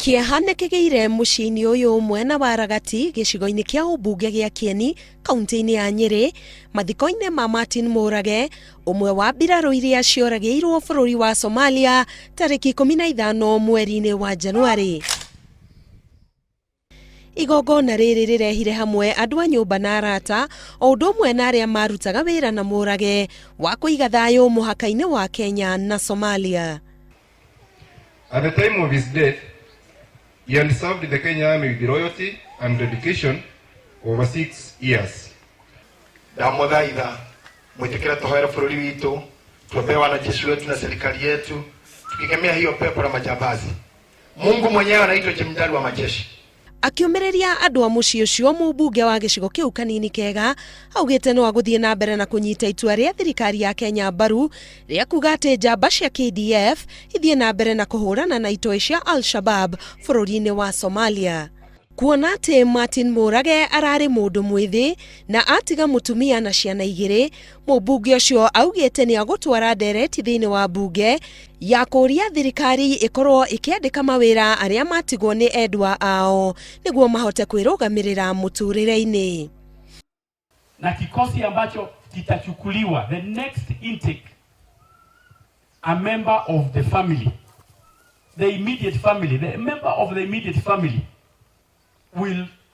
Kĩeha kĩgĩire mũciĩ-inĩ ũyũ mwena wa Ragati gĩcigo-inĩ kĩa ũmbunge gĩa Kieni kaunti-inĩ ya Nyeri mathiko-inĩ ma Martin Mũrage, ũmwe wa mbirarũ iria cioragĩirwo bũrũri wa Somalia tarĩki 15 mweri-inĩ wa Januari. Igongona rĩrĩ rĩrehire hamwe andũ a nyũmba na arata o ũndũ ũmwe na arĩa marutaga wĩra na Mũrage wa kũiga thayũ mũhaka-inĩ wa Kenya na Somalia. At the time of his death, he had served the Kenya Army with loyalty and dedication over 6 years. Ndamuthaitha mwitikire tuhoere bũrũri witũ, tuombee wanajeshi wetu na serikali yetu, tukikemea hiyo pepo la majambazi. Mungu mwenyewe anaitwa jemedari wa majeshi. Akiumireria andũ a mũciĩ ũcio mũmbunge wa gĩcigo kĩu kanini kega augĩte no agũthiĩ na mbere na kũnyita itua rĩa thirikari ya Kenya mbaru rĩa kuga atĩ njamba cia KDF ithiĩ na mbere na kũhũrana na itoi cia Al-Shabab bũrũri-inĩ wa Somalia. Kuona atĩ Martin Mũrage ararĩ mũndũ mwĩthĩ na atiga mũtumia na ciana igĩrĩ, mũmbunge ũcio augĩte nĩ agũtwara ndereti thĩinĩ wa mbunge ya kũria thirikari ĩkorwo ĩkĩandĩka mawĩra arĩa matigwo nĩ endwa ao nĩguo mahote kwĩrũgamĩrĩra mũtũrĩre-inĩ. Na kikosi ambacho kitachukuliwa, the next intake, a member of the family, the immediate family, the member of the immediate family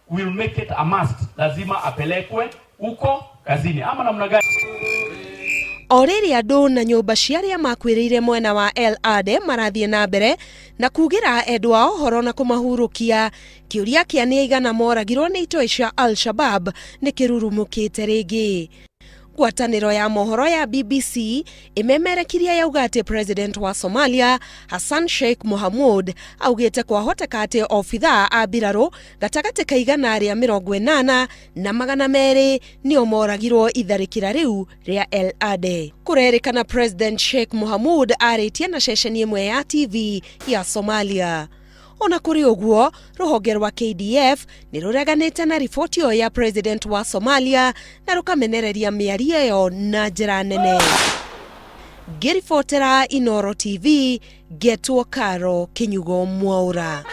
will make it a must. Lazima apelekwe huko kazini ama namna gani? Orĩrĩ andũ na nyũmba cia arĩa makwĩrĩire mwena wa El Ade marathiĩ na mbere na kugira endwa ũhoro na kũmahurũkia, kĩũria kĩa nĩ aigana moragirwo nĩ itoi cia Al-Shabab nĩ kĩrurumũkĩte rĩngĩ. Ngwatanĩro ya mohoro ya BBC imemerekirie yauga atĩ President wa Somalia Hassan Sheikh Mohamud augĩte kwahoteka atĩ obithaa a mbirarũ gatagatĩ ka 180 na 200 nĩo moragirwo itharĩkĩra rĩu rĩa El Ade. Kũrerĩkana President Sheikh Mohamud arĩtie na ceceni ĩmwe ya TV ya Somalia. Ona kũrĩ ũguo, rũhonge rwa KDF nĩ rũreganĩte na riboti ĩyo ya President wa Somalia na rũkamenereria mĩario ĩyo na njĩra nene. Ngĩribotera Inooro TV, Getwo Karo, Kinyugo Mwaura.